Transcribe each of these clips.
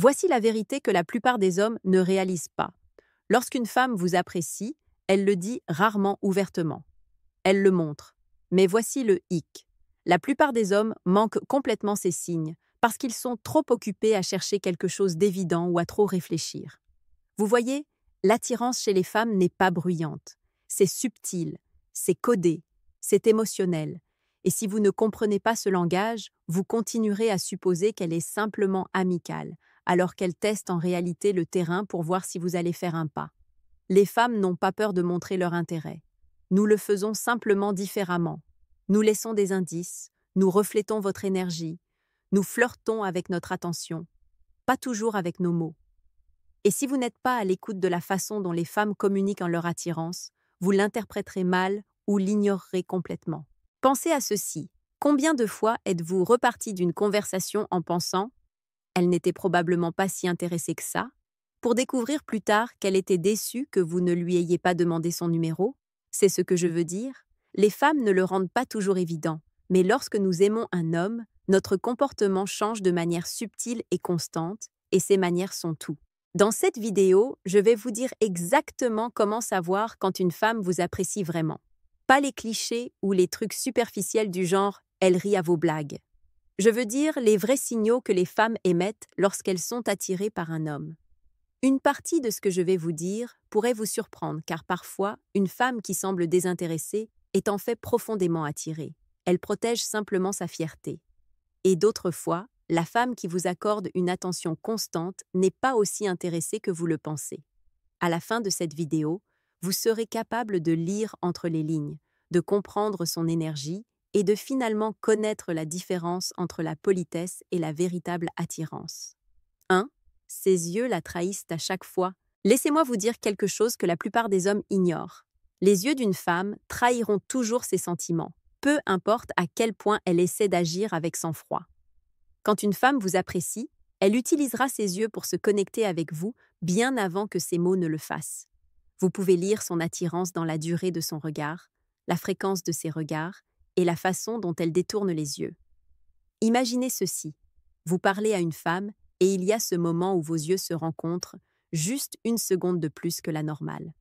Voici la vérité que la plupart des hommes ne réalisent pas. Lorsqu'une femme vous apprécie, elle le dit rarement ouvertement. Elle le montre. Mais voici le hic. La plupart des hommes manquent complètement ces signes parce qu'ils sont trop occupés à chercher quelque chose d'évident ou à trop réfléchir. Vous voyez, l'attirance chez les femmes n'est pas bruyante. C'est subtil, c'est codé, c'est émotionnel. Et si vous ne comprenez pas ce langage, vous continuerez à supposer qu'elle est simplement amicale, alors qu'elle teste en réalité le terrain pour voir si vous allez faire un pas. Les femmes n'ont pas peur de montrer leur intérêt. Nous le faisons simplement différemment. Nous laissons des indices, nous reflétons votre énergie, nous flirtons avec notre attention, pas toujours avec nos mots. Et si vous n'êtes pas à l'écoute de la façon dont les femmes communiquent en leur attirance, vous l'interpréterez mal ou l'ignorerez complètement. Pensez à ceci. Combien de fois êtes-vous reparti d'une conversation en pensant « elle n'était probablement pas si intéressée que ça » pour découvrir plus tard qu'elle était déçue que vous ne lui ayez pas demandé son numéro? C'est ce que je veux dire. Les femmes ne le rendent pas toujours évident, mais lorsque nous aimons un homme, notre comportement change de manière subtile et constante, et ces manières sont tout. Dans cette vidéo, je vais vous dire exactement comment savoir quand une femme vous apprécie vraiment. Pas les clichés ou les trucs superficiels du genre « elle rit à vos blagues ». Je veux dire les vrais signaux que les femmes émettent lorsqu'elles sont attirées par un homme. Une partie de ce que je vais vous dire pourrait vous surprendre car parfois, une femme qui semble désintéressée est en fait profondément attirée. Elle protège simplement sa fierté. Et d'autres fois, la femme qui vous accorde une attention constante n'est pas aussi intéressée que vous le pensez. À la fin de cette vidéo, vous serez capable de lire entre les lignes, de comprendre son énergie et de finalement connaître la différence entre la politesse et la véritable attirance. 1. Ses yeux la trahissent à chaque fois. Laissez-moi vous dire quelque chose que la plupart des hommes ignorent. Les yeux d'une femme trahiront toujours ses sentiments, peu importe à quel point elle essaie d'agir avec sang-froid. Quand une femme vous apprécie, elle utilisera ses yeux pour se connecter avec vous bien avant que ses mots ne le fassent. Vous pouvez lire son attirance dans la durée de son regard, la fréquence de ses regards et la façon dont elle détourne les yeux. Imaginez ceci. Vous parlez à une femme et il y a ce moment où vos yeux se rencontrent, juste une seconde de plus que la normale.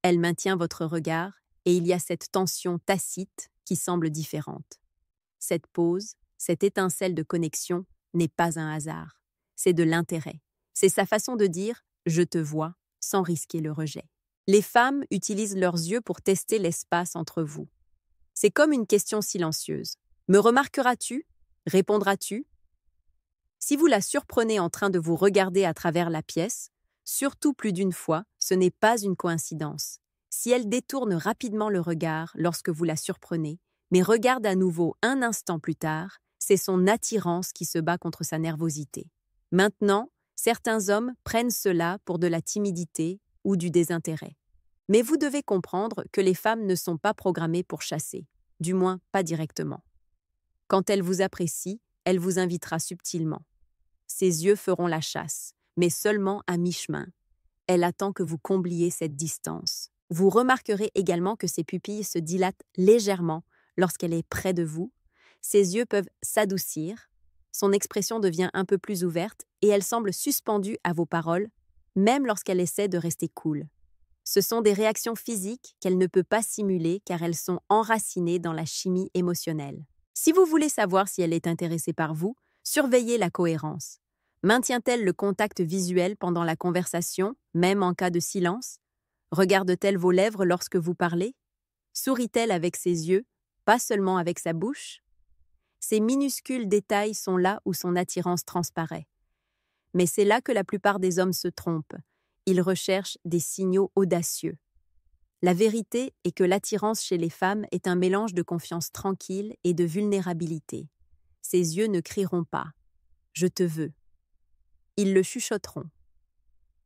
Elle maintient votre regard et il y a cette tension tacite qui semble différente. Cette pause, cette étincelle de connexion n'est pas un hasard, c'est de l'intérêt. C'est sa façon de dire « je te vois » sans risquer le rejet. Les femmes utilisent leurs yeux pour tester l'espace entre vous. C'est comme une question silencieuse. Me remarqueras-tu? Répondras-tu? Si vous la surprenez en train de vous regarder à travers la pièce, surtout plus d'une fois, ce n'est pas une coïncidence. Si elle détourne rapidement le regard lorsque vous la surprenez, mais regarde à nouveau un instant plus tard, c'est son attirance qui se bat contre sa nervosité. Maintenant, certains hommes prennent cela pour de la timidité ou du désintérêt. Mais vous devez comprendre que les femmes ne sont pas programmées pour chasser, du moins pas directement. Quand elle vous apprécie, elle vous invitera subtilement. Ses yeux feront la chasse, mais seulement à mi-chemin. Elle attend que vous combliez cette distance. Vous remarquerez également que ses pupilles se dilatent légèrement lorsqu'elle est près de vous. Ses yeux peuvent s'adoucir, son expression devient un peu plus ouverte et elle semble suspendue à vos paroles, même lorsqu'elle essaie de rester cool. Ce sont des réactions physiques qu'elle ne peut pas simuler car elles sont enracinées dans la chimie émotionnelle. Si vous voulez savoir si elle est intéressée par vous, surveillez la cohérence. Maintient-elle le contact visuel pendant la conversation, même en cas de silence? Regarde-t-elle vos lèvres lorsque vous parlez? Sourit-elle avec ses yeux, pas seulement avec sa bouche? Ces minuscules détails sont là où son attirance transparaît. Mais c'est là que la plupart des hommes se trompent. Ils recherchent des signaux audacieux. La vérité est que l'attirance chez les femmes est un mélange de confiance tranquille et de vulnérabilité. Ses yeux ne crieront pas « Je te veux ». Ils le chuchoteront.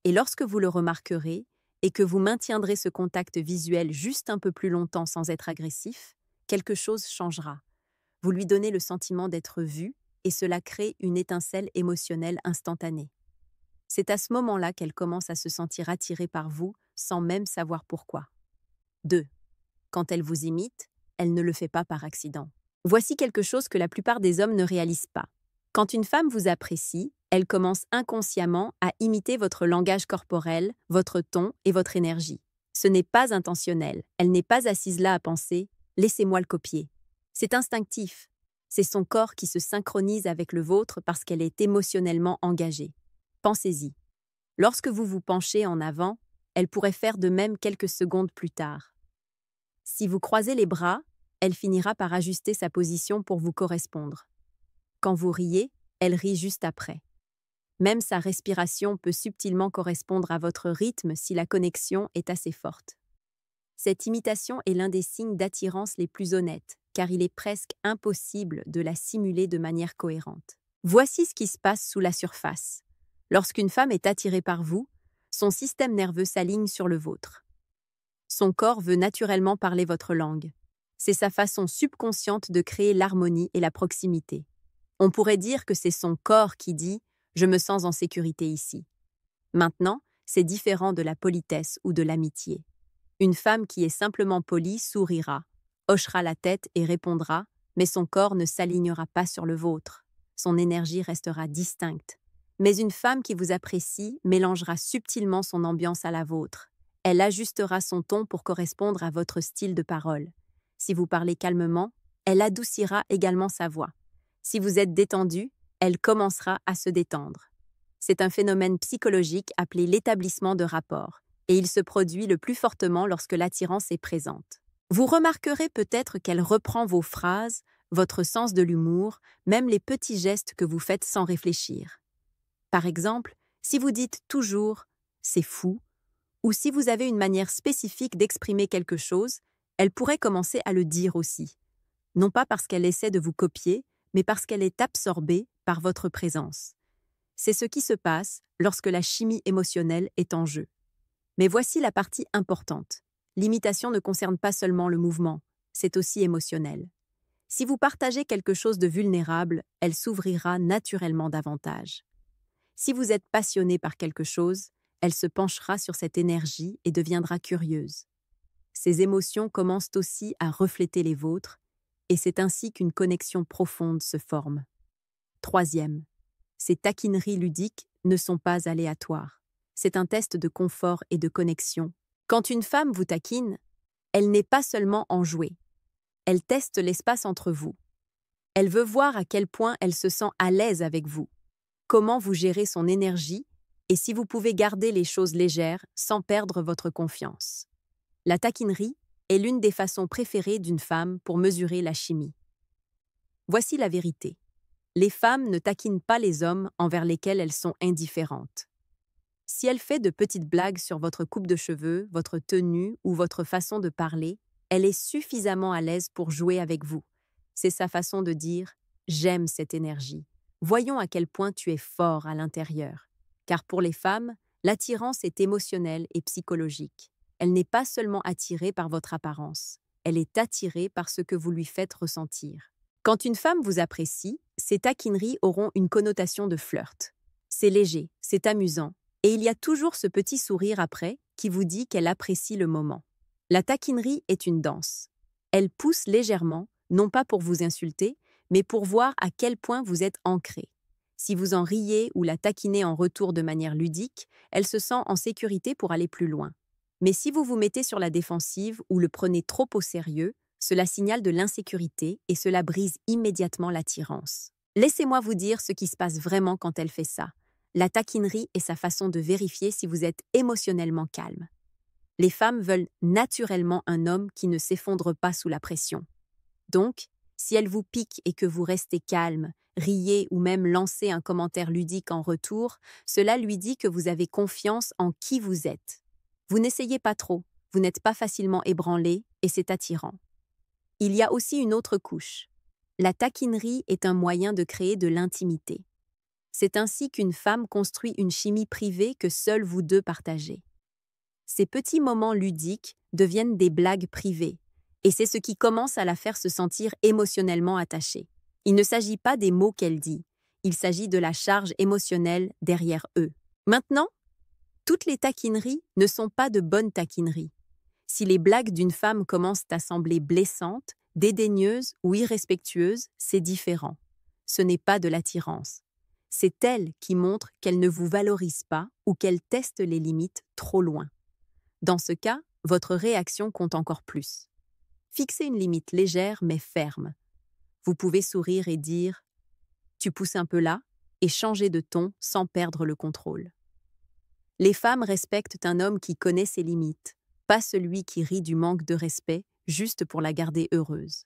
Et lorsque vous le remarquerez et que vous maintiendrez ce contact visuel juste un peu plus longtemps sans être agressif, quelque chose changera. Vous lui donnez le sentiment d'être vu et cela crée une étincelle émotionnelle instantanée. C'est à ce moment-là qu'elle commence à se sentir attirée par vous sans même savoir pourquoi. 2. Quand elle vous imite, elle ne le fait pas par accident. Voici quelque chose que la plupart des hommes ne réalisent pas. Quand une femme vous apprécie, Elle commence inconsciemment à imiter votre langage corporel, votre ton et votre énergie. Ce n'est pas intentionnel, elle n'est pas assise là à penser « laissez-moi le copier ». C'est instinctif. C'est son corps qui se synchronise avec le vôtre parce qu'elle est émotionnellement engagée. Pensez-y. Lorsque vous vous penchez en avant, elle pourrait faire de même quelques secondes plus tard. Si vous croisez les bras, elle finira par ajuster sa position pour vous correspondre. Quand vous riez, elle rit juste après. Même sa respiration peut subtilement correspondre à votre rythme si la connexion est assez forte. Cette imitation est l'un des signes d'attirance les plus honnêtes, car il est presque impossible de la simuler de manière cohérente. Voici ce qui se passe sous la surface. Lorsqu'une femme est attirée par vous, son système nerveux s'aligne sur le vôtre. Son corps veut naturellement parler votre langue. C'est sa façon subconsciente de créer l'harmonie et la proximité. On pourrait dire que c'est son corps qui dit « je me sens en sécurité ici ». Maintenant, c'est différent de la politesse ou de l'amitié. Une femme qui est simplement polie sourira, hochera la tête et répondra, mais son corps ne s'alignera pas sur le vôtre. Son énergie restera distincte. Mais une femme qui vous apprécie mélangera subtilement son ambiance à la vôtre. Elle ajustera son ton pour correspondre à votre style de parole. Si vous parlez calmement, elle adoucira également sa voix. Si vous êtes détendu, elle commencera à se détendre. C'est un phénomène psychologique appelé l'établissement de rapport, et il se produit le plus fortement lorsque l'attirance est présente. Vous remarquerez peut-être qu'elle reprend vos phrases, votre sens de l'humour, même les petits gestes que vous faites sans réfléchir. Par exemple, si vous dites toujours « c'est fou » ou si vous avez une manière spécifique d'exprimer quelque chose, elle pourrait commencer à le dire aussi. Non pas parce qu'elle essaie de vous copier, mais parce qu'elle est absorbée par votre présence. C'est ce qui se passe lorsque la chimie émotionnelle est en jeu. Mais voici la partie importante. L'imitation ne concerne pas seulement le mouvement, c'est aussi émotionnel. Si vous partagez quelque chose de vulnérable, elle s'ouvrira naturellement davantage. Si vous êtes passionné par quelque chose, elle se penchera sur cette énergie et deviendra curieuse. Ces émotions commencent aussi à refléter les vôtres, et c'est ainsi qu'une connexion profonde se forme. Troisième, ces taquineries ludiques ne sont pas aléatoires. C'est un test de confort et de connexion. Quand une femme vous taquine, elle n'est pas seulement enjouée. Elle teste l'espace entre vous. Elle veut voir à quel point elle se sent à l'aise avec vous, comment vous gérez son énergie et si vous pouvez garder les choses légères sans perdre votre confiance. La taquinerie est l'une des façons préférées d'une femme pour mesurer la chimie. Voici la vérité. Les femmes ne taquinent pas les hommes envers lesquels elles sont indifférentes. Si elle fait de petites blagues sur votre coupe de cheveux, votre tenue ou votre façon de parler, elle est suffisamment à l'aise pour jouer avec vous. C'est sa façon de dire « j'aime cette énergie ». Voyons à quel point tu es fort à l'intérieur. Car pour les femmes, l'attirance est émotionnelle et psychologique. Elle n'est pas seulement attirée par votre apparence, elle est attirée par ce que vous lui faites ressentir. Quand une femme vous apprécie, ces taquineries auront une connotation de flirt. C'est léger, c'est amusant, et il y a toujours ce petit sourire après qui vous dit qu'elle apprécie le moment. La taquinerie est une danse. Elle pousse légèrement, non pas pour vous insulter, mais pour voir à quel point vous êtes ancré. Si vous en riez ou la taquinez en retour de manière ludique, elle se sent en sécurité pour aller plus loin. Mais si vous vous mettez sur la défensive ou le prenez trop au sérieux, cela signale de l'insécurité et cela brise immédiatement l'attirance. Laissez-moi vous dire ce qui se passe vraiment quand elle fait ça. La taquinerie est sa façon de vérifier si vous êtes émotionnellement calme. Les femmes veulent naturellement un homme qui ne s'effondre pas sous la pression. Donc, si elle vous pique et que vous restez calme, riez ou même lancez un commentaire ludique en retour, cela lui dit que vous avez confiance en qui vous êtes. Vous n'essayez pas trop, vous n'êtes pas facilement ébranlé et c'est attirant. Il y a aussi une autre couche. La taquinerie est un moyen de créer de l'intimité. C'est ainsi qu'une femme construit une chimie privée que seuls vous deux partagez. Ces petits moments ludiques deviennent des blagues privées, et c'est ce qui commence à la faire se sentir émotionnellement attachée. Il ne s'agit pas des mots qu'elle dit, il s'agit de la charge émotionnelle derrière eux. Maintenant, toutes les taquineries ne sont pas de bonnes taquineries. Si les blagues d'une femme commencent à sembler blessantes, dédaigneuses ou irrespectueuses, c'est différent. Ce n'est pas de l'attirance. C'est elle qui montre qu'elle ne vous valorise pas ou qu'elle teste les limites trop loin. Dans ce cas, votre réaction compte encore plus. Fixez une limite légère mais ferme. Vous pouvez sourire et dire « Tu pousses un peu là » et changer de ton sans perdre le contrôle. Les femmes respectent un homme qui connaît ses limites, pas celui qui rit du manque de respect juste pour la garder heureuse.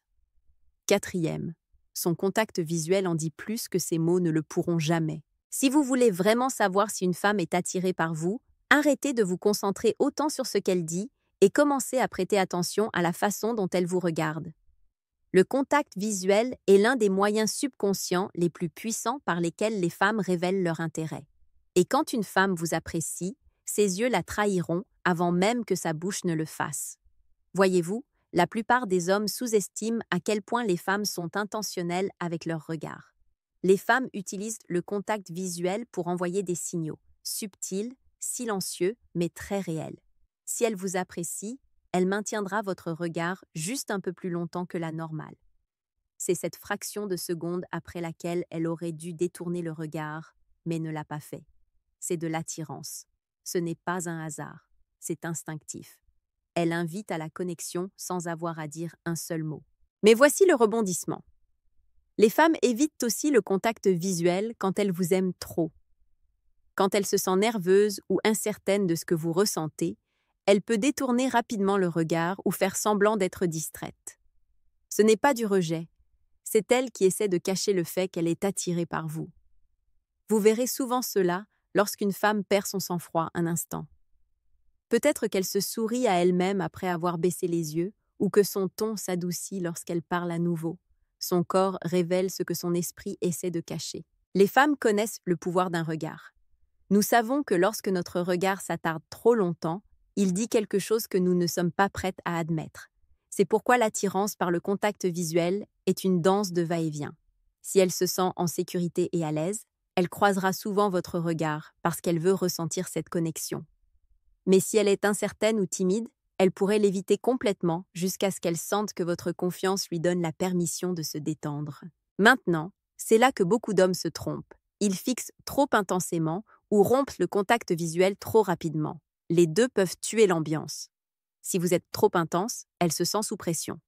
4e, son contact visuel en dit plus que ses mots ne le pourront jamais. Si vous voulez vraiment savoir si une femme est attirée par vous, arrêtez de vous concentrer autant sur ce qu'elle dit et commencez à prêter attention à la façon dont elle vous regarde. Le contact visuel est l'un des moyens subconscients les plus puissants par lesquels les femmes révèlent leur intérêt. Et quand une femme vous apprécie, ses yeux la trahiront avant même que sa bouche ne le fasse. Voyez-vous, la plupart des hommes sous-estiment à quel point les femmes sont intentionnelles avec leur regard. Les femmes utilisent le contact visuel pour envoyer des signaux, subtils, silencieux, mais très réels. Si elle vous apprécie, elle maintiendra votre regard juste un peu plus longtemps que la normale. C'est cette fraction de seconde après laquelle elle aurait dû détourner le regard, mais ne l'a pas fait. C'est de l'attirance. Ce n'est pas un hasard, c'est instinctif. Elle invite à la connexion sans avoir à dire un seul mot. Mais voici le rebondissement. Les femmes évitent aussi le contact visuel quand elles vous aiment trop. Quand elle se sent nerveuse ou incertaine de ce que vous ressentez, elle peut détourner rapidement le regard ou faire semblant d'être distraite. Ce n'est pas du rejet, c'est elle qui essaie de cacher le fait qu'elle est attirée par vous. Vous verrez souvent cela lorsqu'une femme perd son sang-froid un instant. Peut-être qu'elle se sourit à elle-même après avoir baissé les yeux ou que son ton s'adoucit lorsqu'elle parle à nouveau. Son corps révèle ce que son esprit essaie de cacher. Les femmes connaissent le pouvoir d'un regard. Nous savons que lorsque notre regard s'attarde trop longtemps, il dit quelque chose que nous ne sommes pas prêtes à admettre. C'est pourquoi l'attirance par le contact visuel est une danse de va-et-vient. Si elle se sent en sécurité et à l'aise, elle croisera souvent votre regard parce qu'elle veut ressentir cette connexion. Mais si elle est incertaine ou timide, elle pourrait l'éviter complètement jusqu'à ce qu'elle sente que votre confiance lui donne la permission de se détendre. Maintenant, c'est là que beaucoup d'hommes se trompent. Ils fixent trop intensément ou rompent le contact visuel trop rapidement. Les deux peuvent tuer l'ambiance. Si vous êtes trop intense, elle se sent sous pression.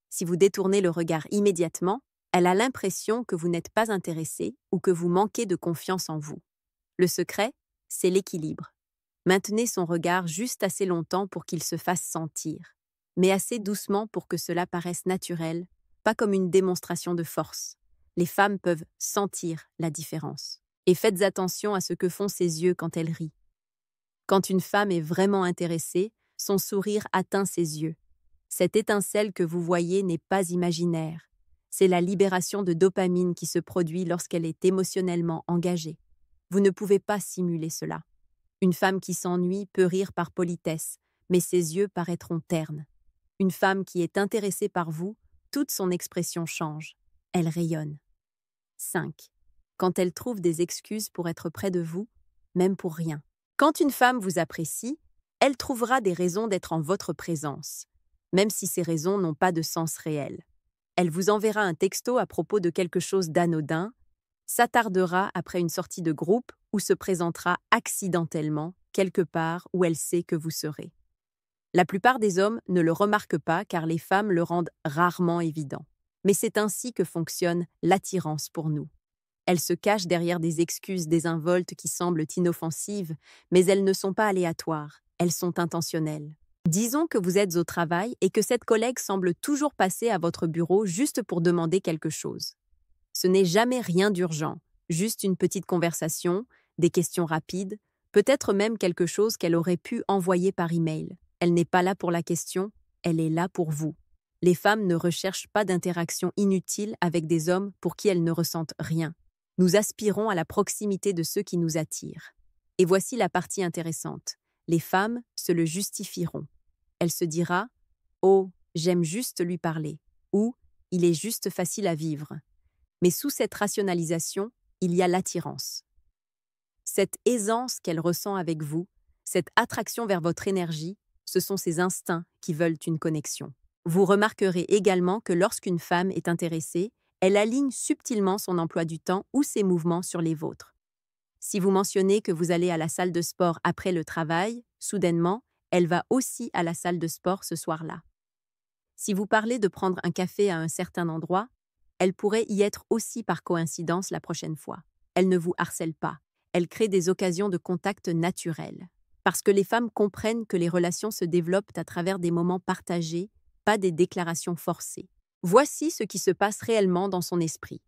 Si vous détournez le regard immédiatement, elle a l'impression que vous n'êtes pas intéressé ou que vous manquez de confiance en vous. Le secret, c'est l'équilibre. Maintenez son regard juste assez longtemps pour qu'il se fasse sentir, mais assez doucement pour que cela paraisse naturel, pas comme une démonstration de force. Les femmes peuvent sentir la différence. Et faites attention à ce que font ses yeux quand elle rit. Quand une femme est vraiment intéressée, son sourire atteint ses yeux. Cette étincelle que vous voyez n'est pas imaginaire. C'est la libération de dopamine qui se produit lorsqu'elle est émotionnellement engagée. Vous ne pouvez pas simuler cela. Une femme qui s'ennuie peut rire par politesse, mais ses yeux paraîtront ternes. Une femme qui est intéressée par vous, toute son expression change. Elle rayonne. 5. Quand elle trouve des excuses pour être près de vous, même pour rien. Quand une femme vous apprécie, elle trouvera des raisons d'être en votre présence, même si ces raisons n'ont pas de sens réel. Elle vous enverra un texto à propos de quelque chose d'anodin, s'attardera après une sortie de groupe ou se présentera accidentellement quelque part où elle sait que vous serez. La plupart des hommes ne le remarquent pas car les femmes le rendent rarement évident. Mais c'est ainsi que fonctionne l'attirance pour nous. Elle se cache derrière des excuses désinvoltes qui semblent inoffensives, mais elles ne sont pas aléatoires, elles sont intentionnelles. Disons que vous êtes au travail et que cette collègue semble toujours passer à votre bureau juste pour demander quelque chose. Ce n'est jamais rien d'urgent, juste une petite conversation, des questions rapides, peut-être même quelque chose qu'elle aurait pu envoyer par email. Elle n'est pas là pour la question, elle est là pour vous. Les femmes ne recherchent pas d'interaction inutile avec des hommes pour qui elles ne ressentent rien. Nous aspirons à la proximité de ceux qui nous attirent. Et voici la partie intéressante. Les femmes se le justifieront. Elle se dira « Oh, j'aime juste lui parler » ou « Il est juste facile à vivre ». Mais sous cette rationalisation, il y a l'attirance. Cette aisance qu'elle ressent avec vous, cette attraction vers votre énergie, ce sont ses instincts qui veulent une connexion. Vous remarquerez également que lorsqu'une femme est intéressée, elle aligne subtilement son emploi du temps ou ses mouvements sur les vôtres. Si vous mentionnez que vous allez à la salle de sport après le travail, soudainement, elle va aussi à la salle de sport ce soir-là. Si vous parlez de prendre un café à un certain endroit, elle pourrait y être aussi par coïncidence la prochaine fois. Elle ne vous harcèle pas. Elle crée des occasions de contact naturels. Parce que les femmes comprennent que les relations se développent à travers des moments partagés, pas des déclarations forcées. Voici ce qui se passe réellement dans son esprit.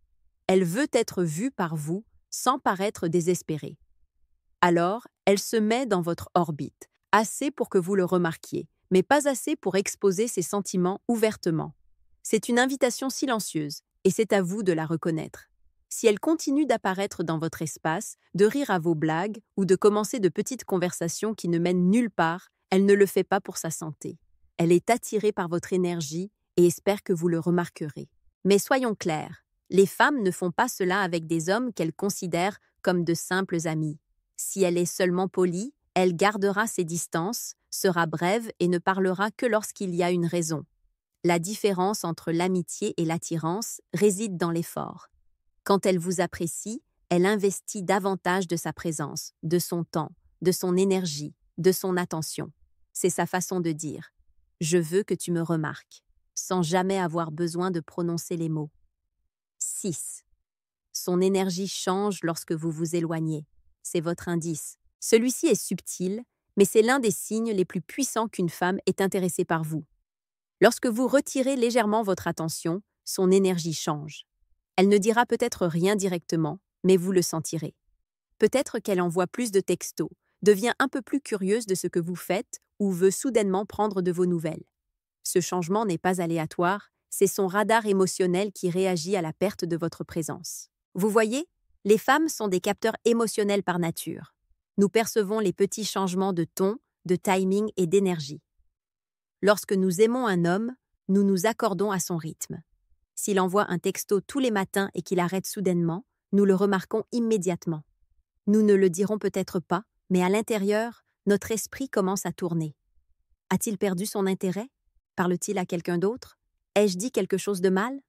Elle veut être vue par vous sans paraître désespérée. Alors, elle se met dans votre orbite, assez pour que vous le remarquiez, mais pas assez pour exposer ses sentiments ouvertement. C'est une invitation silencieuse, et c'est à vous de la reconnaître. Si elle continue d'apparaître dans votre espace, de rire à vos blagues ou de commencer de petites conversations qui ne mènent nulle part, elle ne le fait pas pour sa santé. Elle est attirée par votre énergie et espère que vous le remarquerez. Mais soyons clairs, les femmes ne font pas cela avec des hommes qu'elles considèrent comme de simples amis. Si elle est seulement polie, elle gardera ses distances, sera brève et ne parlera que lorsqu'il y a une raison. La différence entre l'amitié et l'attirance réside dans l'effort. Quand elle vous apprécie, elle investit davantage de sa présence, de son temps, de son énergie, de son attention. C'est sa façon de dire « Je veux que tu me remarques », sans jamais avoir besoin de prononcer les mots. 6. Son énergie change lorsque vous vous éloignez. C'est votre indice. Celui-ci est subtil, mais c'est l'un des signes les plus puissants qu'une femme est intéressée par vous. Lorsque vous retirez légèrement votre attention, son énergie change. Elle ne dira peut-être rien directement, mais vous le sentirez. Peut-être qu'elle envoie plus de textos, devient un peu plus curieuse de ce que vous faites ou veut soudainement prendre de vos nouvelles. Ce changement n'est pas aléatoire, c'est son radar émotionnel qui réagit à la perte de votre présence. Vous voyez, les femmes sont des capteurs émotionnels par nature. Nous percevons les petits changements de ton, de timing et d'énergie. Lorsque nous aimons un homme, nous nous accordons à son rythme. S'il envoie un texto tous les matins et qu'il arrête soudainement, nous le remarquons immédiatement. Nous ne le dirons peut-être pas, mais à l'intérieur, notre esprit commence à tourner. A-t-il perdu son intérêt? Parle-t-il à quelqu'un d'autre? Ai-je dit quelque chose de mal?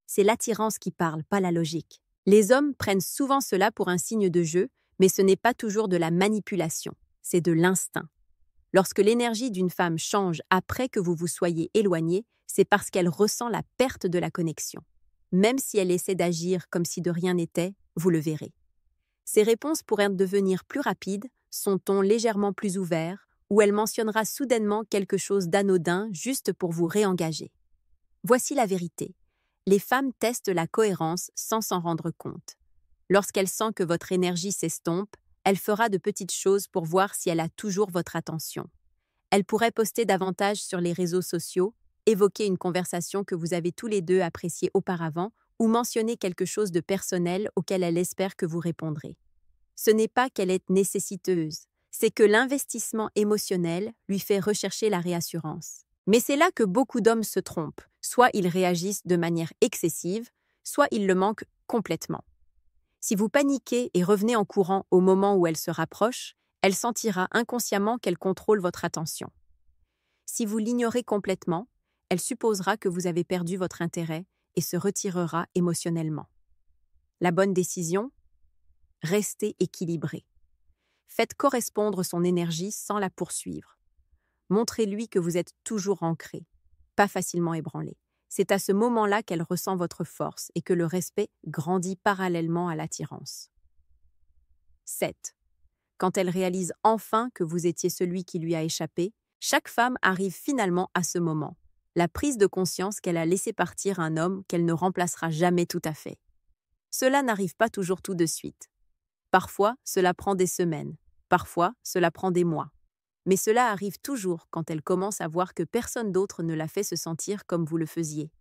C'est l'attirance qui parle, pas la logique. Les hommes prennent souvent cela pour un signe de jeu, mais ce n'est pas toujours de la manipulation, c'est de l'instinct. Lorsque l'énergie d'une femme change après que vous vous soyez éloigné, c'est parce qu'elle ressent la perte de la connexion. Même si elle essaie d'agir comme si de rien n'était, vous le verrez. Ses réponses pourraient devenir plus rapides, son ton légèrement plus ouvert, ou elle mentionnera soudainement quelque chose d'anodin juste pour vous réengager. Voici la vérité. Les femmes testent la cohérence sans s'en rendre compte. Lorsqu'elle sent que votre énergie s'estompe, elle fera de petites choses pour voir si elle a toujours votre attention. Elle pourrait poster davantage sur les réseaux sociaux, évoquer une conversation que vous avez tous les deux appréciée auparavant ou mentionner quelque chose de personnel auquel elle espère que vous répondrez. Ce n'est pas qu'elle est nécessiteuse, c'est que l'investissement émotionnel lui fait rechercher la réassurance. Mais c'est là que beaucoup d'hommes se trompent. Soit ils réagissent de manière excessive, soit ils le manquent complètement. Si vous paniquez et revenez en courant au moment où elle se rapproche, elle sentira inconsciemment qu'elle contrôle votre attention. Si vous l'ignorez complètement, elle supposera que vous avez perdu votre intérêt et se retirera émotionnellement. La bonne décision? Restez équilibré. Faites correspondre son énergie sans la poursuivre. Montrez-lui que vous êtes toujours ancré, pas facilement ébranlé. C'est à ce moment-là qu'elle ressent votre force et que le respect grandit parallèlement à l'attirance. 7. Quand elle réalise enfin que vous étiez celui qui lui a échappé, chaque femme arrive finalement à ce moment, la prise de conscience qu'elle a laissé partir un homme qu'elle ne remplacera jamais tout à fait. Cela n'arrive pas toujours tout de suite. Parfois, cela prend des semaines, parfois, cela prend des mois. Mais cela arrive toujours quand elle commence à voir que personne d'autre ne la fait se sentir comme vous le faisiez.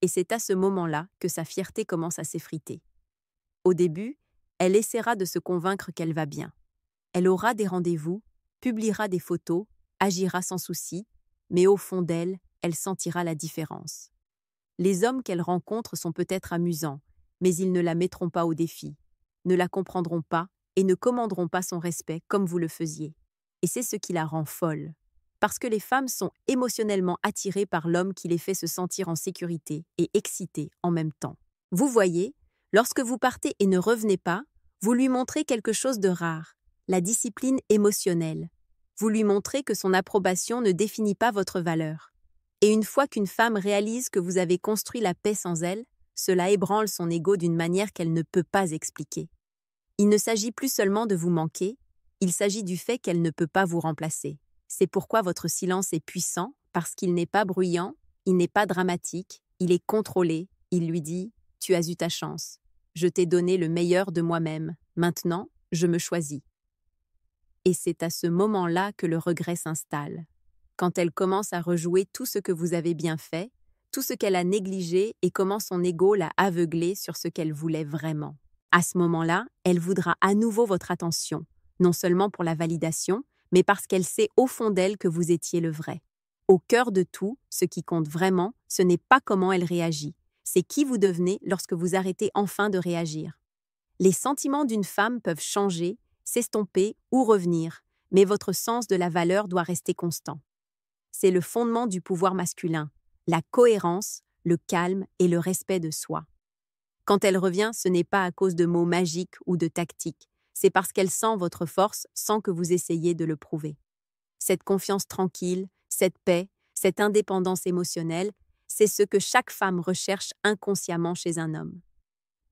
Et c'est à ce moment-là que sa fierté commence à s'effriter. Au début, elle essaiera de se convaincre qu'elle va bien. Elle aura des rendez-vous, publiera des photos, agira sans souci, mais au fond d'elle, elle sentira la différence. Les hommes qu'elle rencontre sont peut-être amusants, mais ils ne la mettront pas au défi, ne la comprendront pas et ne commanderont pas son respect comme vous le faisiez. Et c'est ce qui la rend folle. Parce que les femmes sont émotionnellement attirées par l'homme qui les fait se sentir en sécurité et excitées en même temps. Vous voyez, lorsque vous partez et ne revenez pas, Vous lui montrez quelque chose de rare, la discipline émotionnelle. Vous lui montrez que son approbation ne définit pas votre valeur. Et une fois qu'une femme réalise que vous avez construit la paix sans elle, cela ébranle son ego d'une manière qu'elle ne peut pas expliquer. Il ne s'agit plus seulement de vous manquer, il s'agit du fait qu'elle ne peut pas vous remplacer. C'est pourquoi votre silence est puissant, parce qu'il n'est pas bruyant, il n'est pas dramatique, il est contrôlé. Il lui dit « Tu as eu ta chance. Je t'ai donné le meilleur de moi-même. Maintenant, je me choisis. » Et c'est à ce moment-là que le regret s'installe. Quand elle commence à rejouer tout ce que vous avez bien fait, tout ce qu'elle a négligé et comment son ego l'a aveuglée sur ce qu'elle voulait vraiment. À ce moment-là, elle voudra à nouveau votre attention, non seulement pour la validation, mais parce qu'elle sait au fond d'elle que vous étiez le vrai. Au cœur de tout, ce qui compte vraiment, ce n'est pas comment elle réagit, c'est qui vous devenez lorsque vous arrêtez enfin de réagir. Les sentiments d'une femme peuvent changer, s'estomper ou revenir, mais votre sens de la valeur doit rester constant. C'est le fondement du pouvoir masculin, la cohérence, le calme et le respect de soi. Quand elle revient, ce n'est pas à cause de mots magiques ou de tactiques, c'est parce qu'elle sent votre force sans que vous essayiez de le prouver. Cette confiance tranquille, cette paix, cette indépendance émotionnelle, c'est ce que chaque femme recherche inconsciemment chez un homme.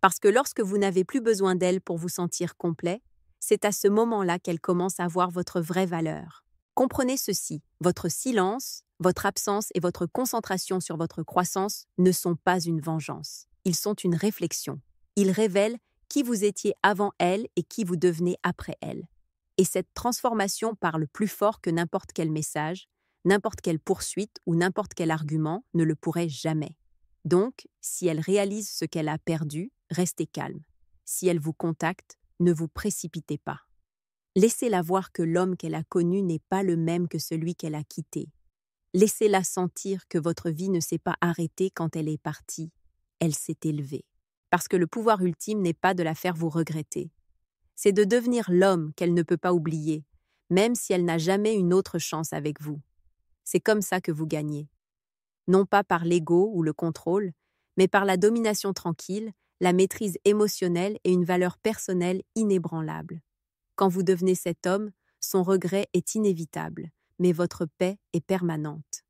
Parce que lorsque vous n'avez plus besoin d'elle pour vous sentir complet, c'est à ce moment-là qu'elle commence à voir votre vraie valeur. Comprenez ceci, votre silence, votre absence et votre concentration sur votre croissance ne sont pas une vengeance. Ils sont une réflexion. Ils révèlent qui vous étiez avant elle et qui vous devenez après elle. Et cette transformation parle plus fort que n'importe quel message, n'importe quelle poursuite ou n'importe quel argument ne le pourrait jamais. Donc, si elle réalise ce qu'elle a perdu, restez calme. Si elle vous contacte, ne vous précipitez pas. Laissez-la voir que l'homme qu'elle a connu n'est pas le même que celui qu'elle a quitté. Laissez-la sentir que votre vie ne s'est pas arrêtée quand elle est partie, elle s'est élevée. Parce que le pouvoir ultime n'est pas de la faire vous regretter. C'est de devenir l'homme qu'elle ne peut pas oublier, même si elle n'a jamais une autre chance avec vous. C'est comme ça que vous gagnez. Non pas par l'ego ou le contrôle, mais par la domination tranquille, la maîtrise émotionnelle et une valeur personnelle inébranlable. Quand vous devenez cet homme, son regret est inévitable, mais votre paix est permanente.